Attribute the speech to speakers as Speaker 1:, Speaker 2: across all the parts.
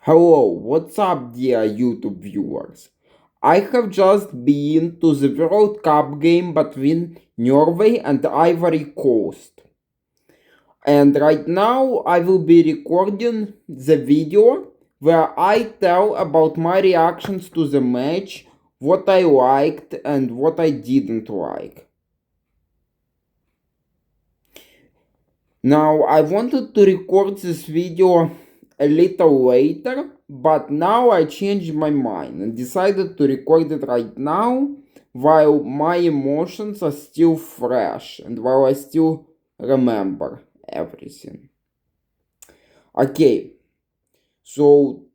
Speaker 1: Hello, what's up, dear YouTube viewers? I have just been to the World Cup game between Norway and Ivory Coast. And right now I will be recording the video where I tell about my reactions to the match, what I liked and what I didn't like. Now, I wanted to record this video a little later, but now I changed my mind and decided to record it right now while my emotions are still fresh and while I still remember everything. Okay, so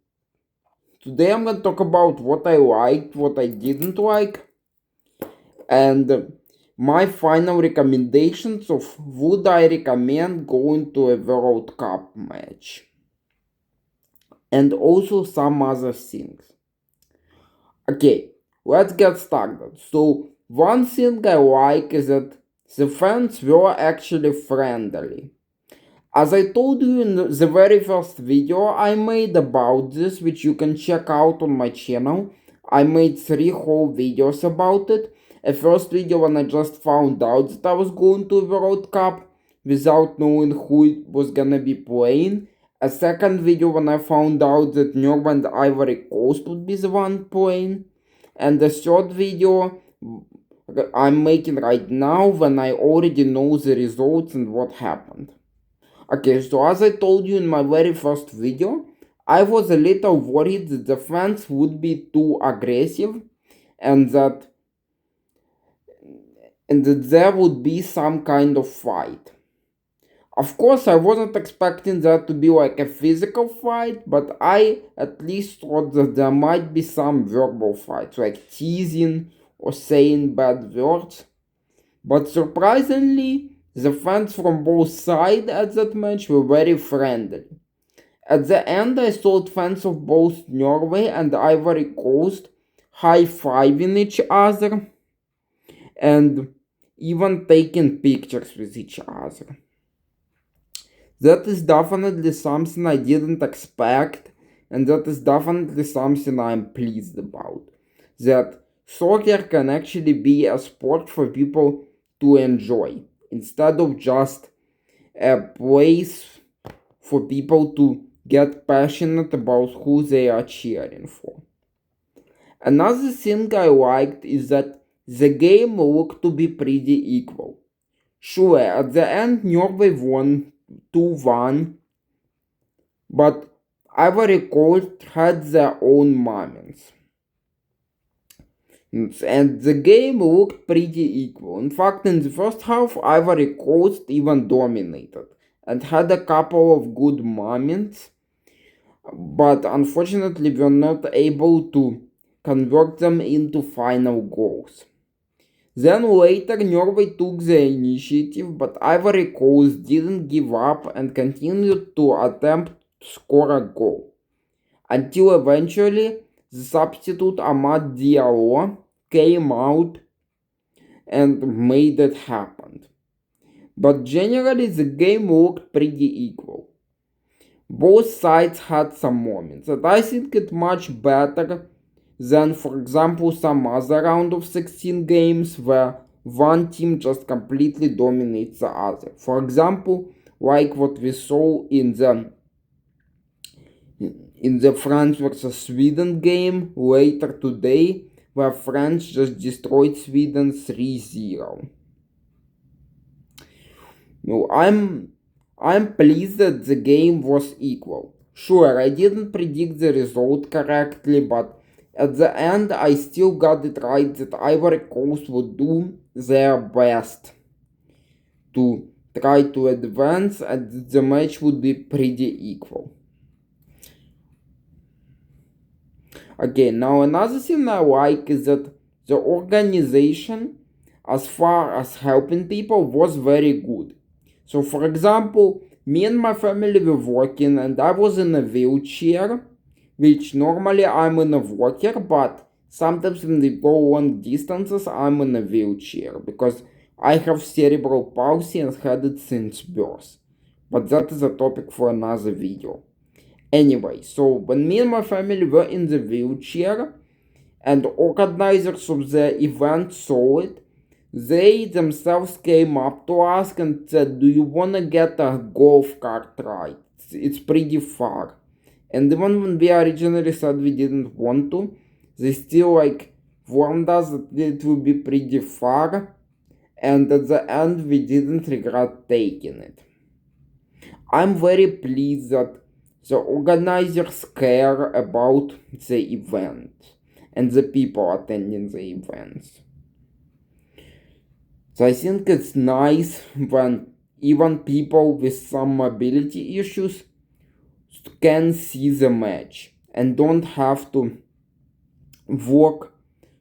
Speaker 1: today I'm gonna talk about what I liked, what I didn't like, and my final recommendations of would I recommend going to a World Cup match, and also some other things. Okay, let's get started. So, one thing I like is that the fans were actually friendly. As I told you in the very first video I made about this, which you can check out on my channel, I made 3 whole videos about it. A first video when I just found out that I was going to a World Cup without knowing who was gonna be playing. A second video when I found out that Norway and Ivory Coast would be the one playing. And the third video I'm making right now when I already know the results and what happened. Okay, so as I told you in my very first video, I was a little worried that the fans would be too aggressive and that there would be some kind of fight. Of course, I wasn't expecting that to be like a physical fight, but I at least thought that there might be some verbal fights, like teasing or saying bad words. But surprisingly, the fans from both sides at that match were very friendly. At the end, I saw fans of both Norway and Ivory Coast high-fiving each other and even taking pictures with each other. That is definitely something I didn't expect, and that is definitely something I'm pleased about. That soccer can actually be a sport for people to enjoy, instead of just a place for people to get passionate about who they are cheering for. Another thing I liked is that the game looked to be pretty equal. Sure, at the end Norway won 2-1, but Ivory Coast had their own moments. And the game looked pretty equal. In fact, in the first half, Ivory Coast even dominated and had a couple of good moments, but unfortunately were not able to convert them into final goals. Then later Norway took the initiative, but Ivory Coast didn't give up and continued to attempt to score a goal, until eventually the substitute Amad Diallo came out and made it happen. But generally the game looked pretty equal. Both sides had some moments, and I think it much better than, for example, some other round of 16 games where one team just completely dominates the other. For example, like what we saw in the France versus Sweden game later today, where France just destroyed Sweden 3-0. No, I'm pleased that the game was equal. Sure, I didn't predict the result correctly, but at the end I still got it right that Ivory Coast would do their best to try to advance and the match would be pretty equal. Okay, now another thing I like is that the organization, as far as helping people, was very good. So, for example, me and my family were working and I was in a wheelchair, which normally I'm in a walker, but sometimes when we go long distances, I'm in a wheelchair because I have cerebral palsy and had it since birth. But that is a topic for another video. Anyway, so when me and my family were in the wheelchair and organizers of the event saw it, they themselves came up to us and said, "Do you want to get a golf cart ride? It's pretty far." And even when we originally said we didn't want to, they still warned us that it would be pretty far, and at the end we didn't regret taking it. I'm very pleased that the organizers care about the event and the people attending the events. So I think it's nice when even people with some mobility issues can see the match and don't have to walk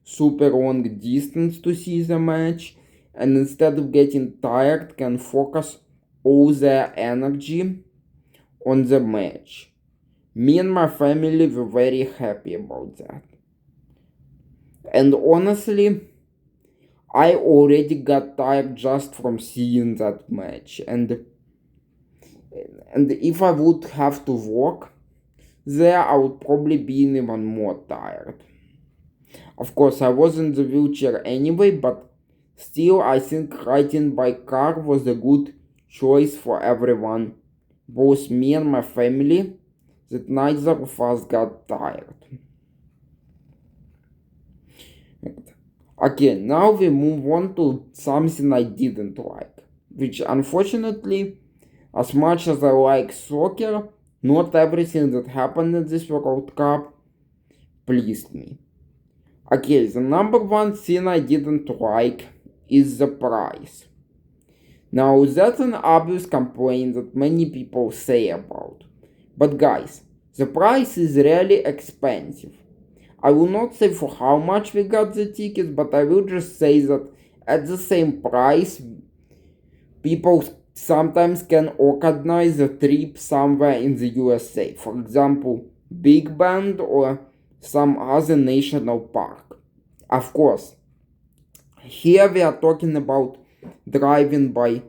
Speaker 1: super long distance to see the match, and instead of getting tired can focus all their energy on the match. Me and my family were very happy about that. And honestly, I already got tired just from seeing that match, and if I would have to walk there, I would probably be even more tired. Of course, I was in the wheelchair anyway, but still, I think riding by car was a good choice for everyone, both me and my family, that neither of us got tired. Okay, now we move on to something I didn't like, which unfortunately, as much as I like soccer, not everything that happened in this World Cup pleased me. Okay, the number one thing I didn't like is the price. Now, that's an obvious complaint that many people say about. But guys, the price is really expensive. I will not say for how much we got the tickets, but I will just say that at the same price, people sometimes can organize a trip somewhere in the USA. For example, Big Bend or some other national park. Of course, here we are talking about driving by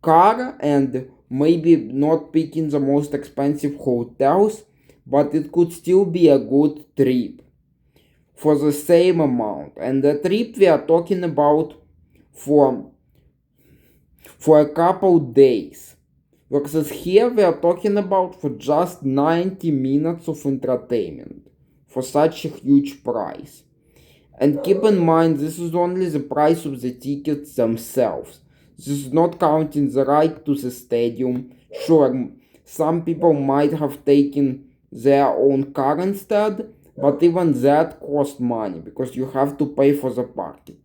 Speaker 1: car and maybe not picking the most expensive hotels, but it could still be a good trip for the same amount. And the trip we are talking about for a couple days. Versus here we are talking about for just 90 minutes of entertainment for such a huge price. And keep in mind, this is only the price of the tickets themselves. This is not counting the ride to the stadium. Sure, some people might have taken their own car instead, but even that costs money because you have to pay for the parking.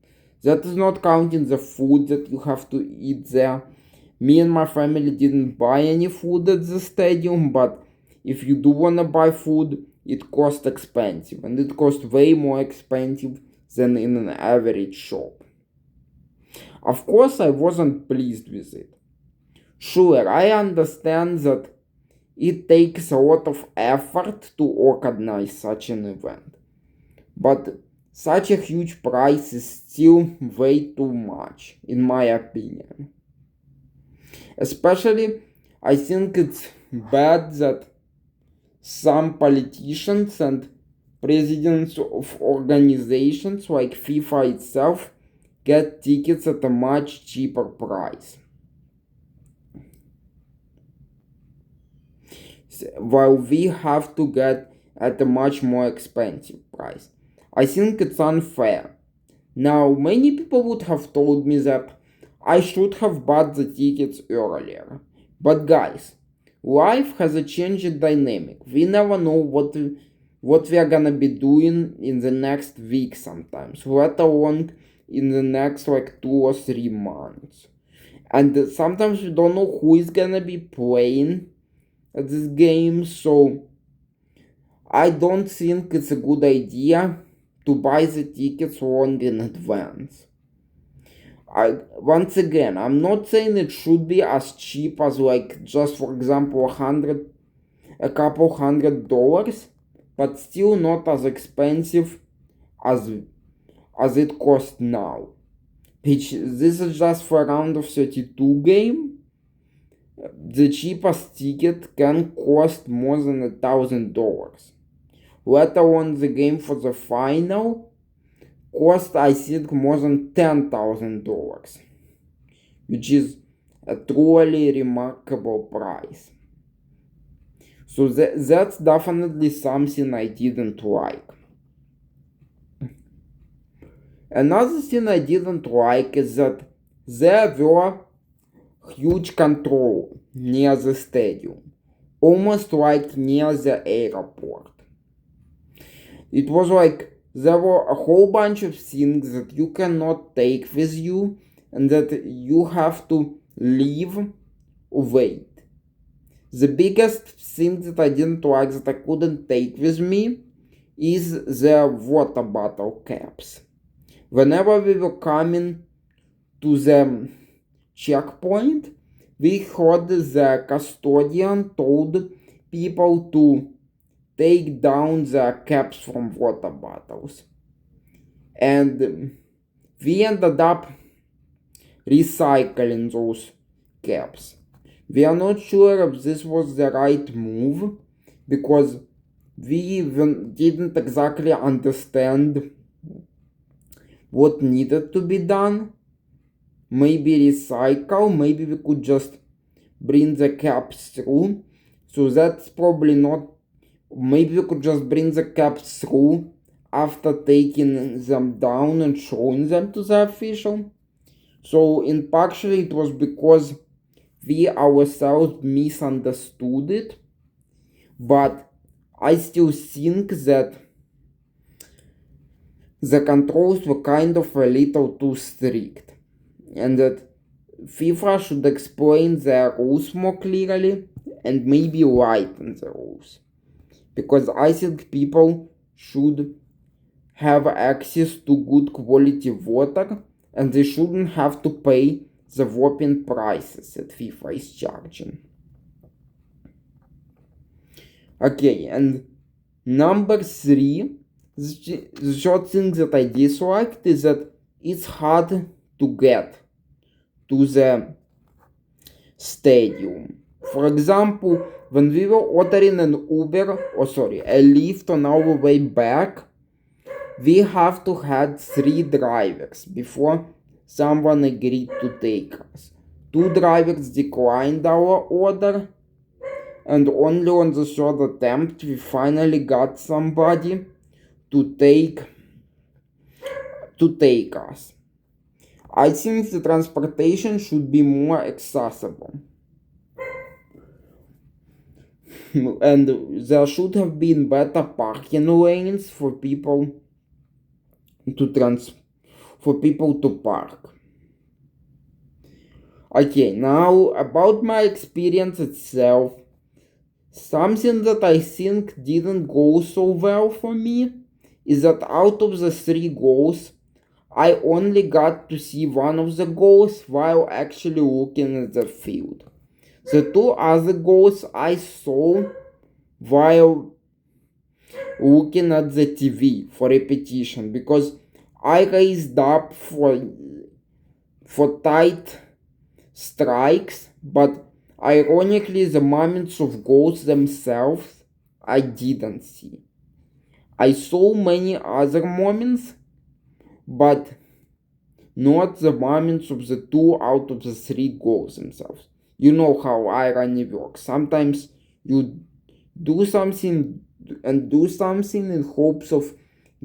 Speaker 1: That is not counting the food that you have to eat there. Me and my family didn't buy any food at the stadium, but if you do wanna buy food, it costs expensive, and it costs way more expensive than in an average shop. Of course, I wasn't pleased with it. Sure, I understand that it takes a lot of effort to organize such an event, but such a huge price is still way too much, in my opinion. Especially, I think it's bad that some politicians and presidents of organizations like FIFA itself get tickets at a much cheaper price, while we have to get at a much more expensive price. I think it's unfair. Now, many people would have told me that I should have bought the tickets earlier. But guys, life has a changing dynamic. We never know what we are gonna be doing in the next week sometimes, let alone in the next 2 or 3 months. And sometimes we don't know who is gonna be playing at this game, so I don't think it's a good idea to buy the tickets long in advance. Once again, I'm not saying it should be as cheap as just for example a couple $100, but still not as expensive as it costs now. Which this is just for a round of 32 game, the cheapest ticket can cost more than $1,000. Let alone the game for the final cost, I think, more than $10,000, which is a truly remarkable price. So that's definitely something I didn't like. Another thing I didn't like is that there were huge control near the stadium, almost like near the airport. It was like there were a whole bunch of things that you cannot take with you and that you have to leave or wait. The biggest thing that I didn't like that I couldn't take with me is the water bottle caps. Whenever we were coming to the checkpoint, we heard the custodian told people to take down the caps from water bottles. And we ended up recycling those caps. We are not sure if this was the right move because we even didn't exactly understand what needed to be done. Maybe recycle, maybe we could just bring the caps through. So that's probably not. Maybe we could just bring the caps through after taking them down and showing them to the official. So in partially it was because we ourselves misunderstood it, but I still think that the controls were kind of a little too strict, and that FIFA should explain their rules more clearly and maybe lighten the rules. Because I think people should have access to good quality water and they shouldn't have to pay the whopping prices that FIFA is charging. Okay, and number 3, the short thing that I disliked is that it's hard to get to the stadium. For example, when we were ordering an Uber, a Lyft on our way back, we have to had 3 drivers before someone agreed to take us. 2 drivers declined our order, and only on the 3rd attempt we finally got somebody to take us. I think the transportation should be more accessible. And there should have been better parking lanes for people to park. Okay, now about my experience itself. Something that I think didn't go so well for me is that out of the 3 goals, I only got to see one of the goals while actually looking at the field. The 2 other goals I saw while looking at the TV for repetition because I raised up for tight strikes, but ironically the moments of goals themselves I didn't see. I saw many other moments, but not the moments of the 2 out of the 3 goals themselves. You know how irony works. Sometimes you do something in hopes of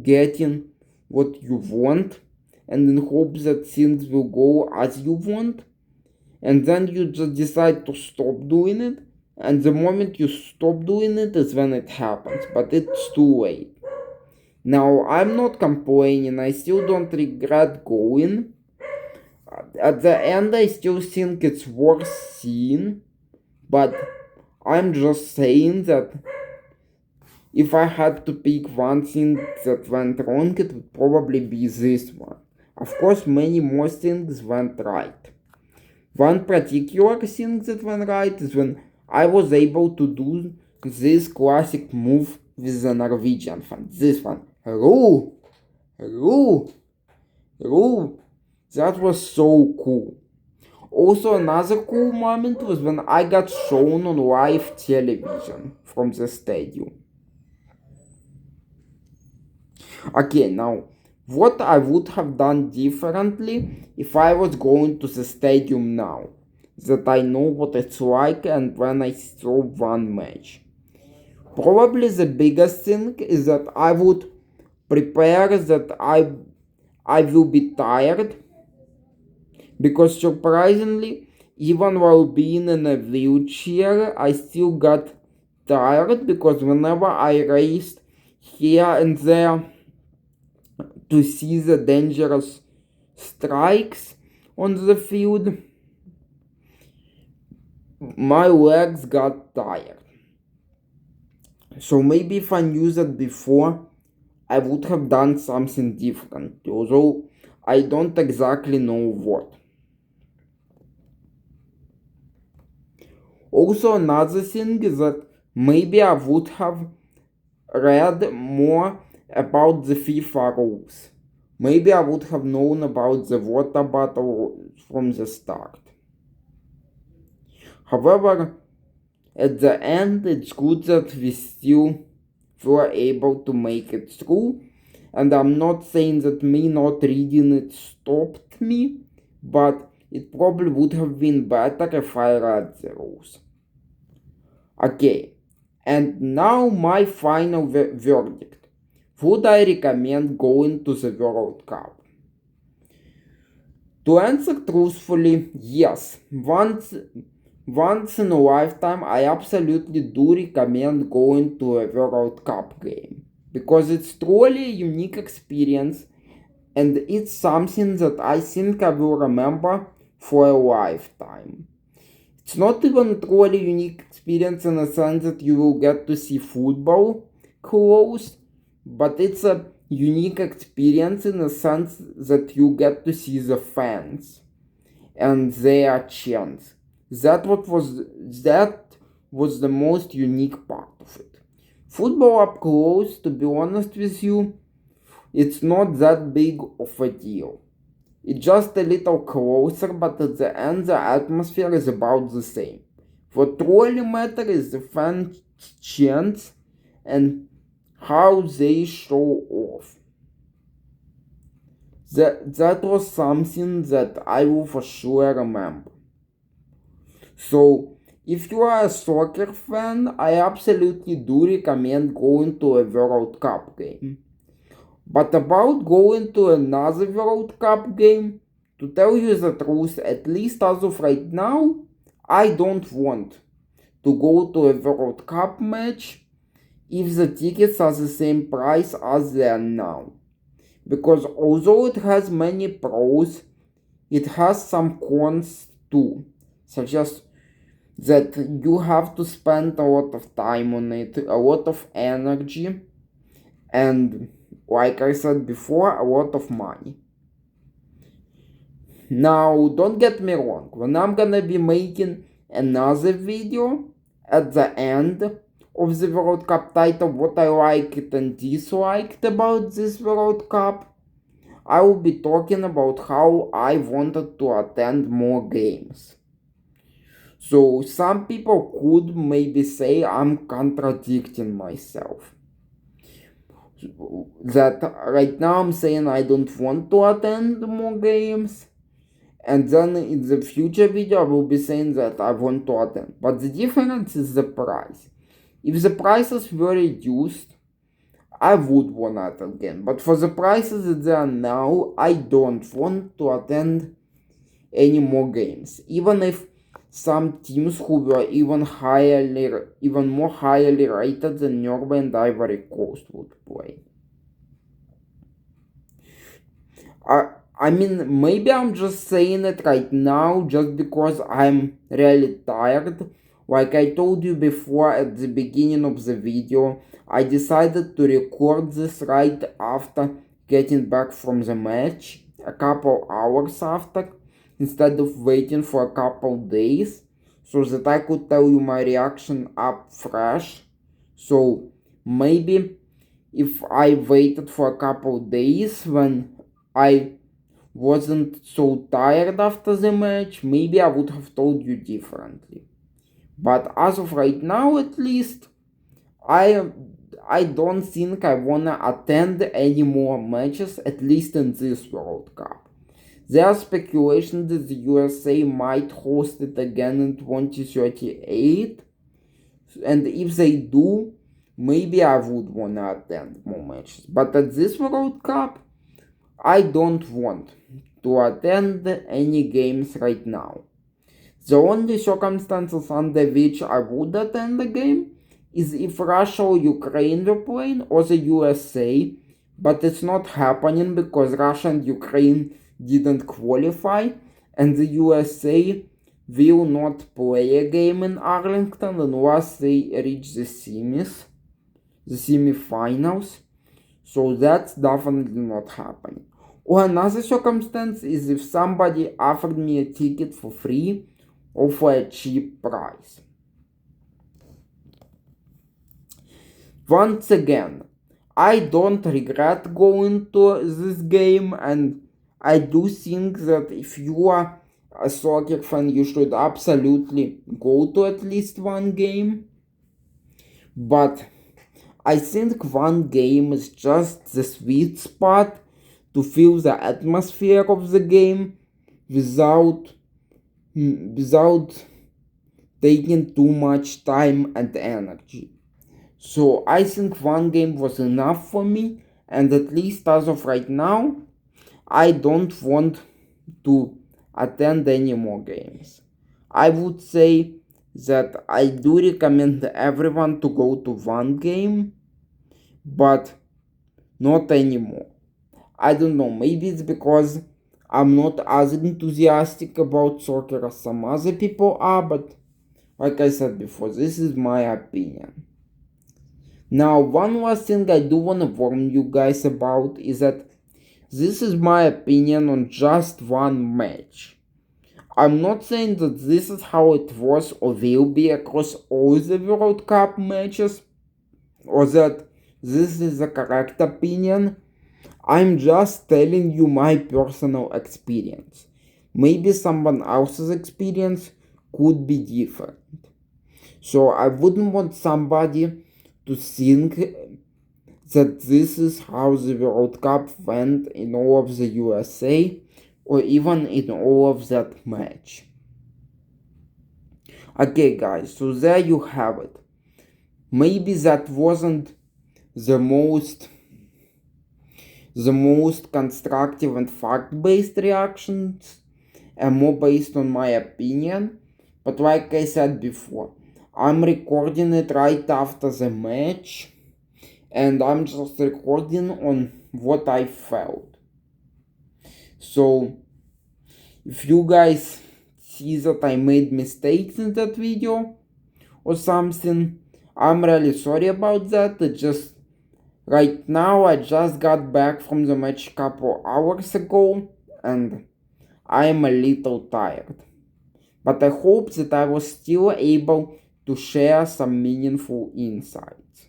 Speaker 1: getting what you want and in hopes that things will go as you want, and then you just decide to stop doing it, and the moment you stop doing it is when it happens, but it's too late. Now, I'm not complaining, I still don't regret going. At the end, I still think it's worth seeing, but I'm just saying that if I had to pick one thing that went wrong, it would probably be this one. Of course, many more things went right. One particular thing that went right is when I was able to do this classic move with the Norwegian fan. This one. Hello! Hello! Hello! That was so cool. Also, another cool moment was when I got shown on live television from the stadium. Okay, now, what I would have done differently if I was going to the stadium now, that I know what it's like and when I saw one match. Probably the biggest thing is that I would prepare that I will be tired because surprisingly, even while being in a wheelchair, I still got tired because whenever I raced here and there to see the dangerous strikes on the field, my legs got tired. So maybe if I knew that before, I would have done something different, although I don't exactly know what. Also, another thing is that maybe I would have read more about the FIFA rules. Maybe I would have known about the water bottle from the start. However, at the end, it's good that we still were able to make it through. And I'm not saying that me not reading it stopped me, but it probably would have been better if I read the rules. Okay, and now my final verdict. Would I recommend going to the World Cup? To answer truthfully, yes. Once in a lifetime, I absolutely do recommend going to a World Cup game because it's truly a unique experience and it's something that I think I will remember for a lifetime. It's not even truly unique experience in the sense that you will get to see football close, but it's a unique experience in the sense that you get to see the fans and their chants. That was the most unique part of it. Football up close, to be honest with you, it's not that big of a deal. It's just a little closer, but at the end the atmosphere is about the same. What truly matters is the fan chants and how they show off. That was something that I will for sure remember. So, if you are a soccer fan, I absolutely do recommend going to a World Cup game. But about going to another World Cup game, to tell you the truth, at least as of right now, I don't want to go to a World Cup match if the tickets are the same price as they are now. Because although it has many pros, it has some cons too, such as that you have to spend a lot of time on it, a lot of energy, and like I said before, a lot of money. Now, don't get me wrong, when I'm gonna be making another video at the end of the World Cup title, what I liked and disliked about this World Cup, I will be talking about how I wanted to attend more games. So some people could maybe say I'm contradicting myself. That right now I'm saying I don't want to attend more games, and then in the future video I will be saying that I want to attend. But the difference is the price. If the prices were reduced, I would want to attend again. But for the prices that they are now, I don't want to attend any more games. Even if some teams who were even more highly rated than Norway and Ivory Coast would play. I mean, maybe I'm just saying it right now just because I'm really tired. Like I told you before at the beginning of the video, I decided to record this right after getting back from the match, a couple hours after, instead of waiting for a couple days, so that I could tell you my reaction up fresh. So maybe if I waited for a couple days when I wasn't so tired after the match, maybe I would have told you differently. But as of right now, at least, I I don't think I wanna attend any more matches, at least in this World Cup. There are speculations that the USA might host it again in 2038, and if they do, maybe I would wanna attend more matches. But at this World Cup, I don't want to attend any games right now. The only circumstances under which I would attend a game is if Russia or Ukraine were playing, or the USA, but it's not happening because Russia and Ukraine didn't qualify, and the USA will not play a game in Arlington unless they reach the semifinals. So that's definitely not happening. Or another circumstance is if somebody offered me a ticket for free or for a cheap price. Once again, I don't regret going to this game, and I do think that if you are a soccer fan, you should absolutely go to at least one game. But I think one game is just the sweet spot to feel the atmosphere of the game without taking too much time and energy. So I think one game was enough for me, and at least as of right now, I don't want to attend any more games. I would say that I do recommend everyone to go to one game, but not anymore. I don't know, maybe it's because I'm not as enthusiastic about soccer as some other people are, but like I said before, this is my opinion. Now, one last thing I do want to warn you guys about is that this is my opinion on just one match. I'm not saying that this is how it was or will be across all the World Cup matches, or that this is the correct opinion. I'm just telling you my personal experience. Maybe someone else's experience could be different. So I wouldn't want somebody to think that this is how the World Cup went in all of the USA, or even in all of that match. Okay guys, so there you have it. Maybe that wasn't the most constructive and fact-based reactions, and more based on my opinion, but like I said before, I'm recording it right after the match, and I'm just recording on what I felt. So if you guys see that I made mistakes in that video or something, I'm really sorry about that. Right now I just got back from the match a couple hours ago, and I am a little tired. But I hope that I was still able to share some meaningful insights.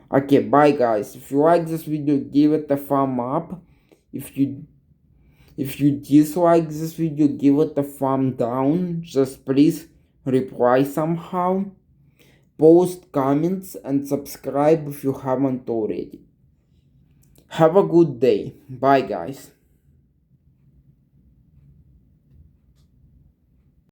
Speaker 1: Okay, bye guys. If you like this video, give it a thumb up. If you dislike this video, give it a thumb down. Just please reply somehow. Post comments and subscribe if you haven't already. Have a good day. Bye guys.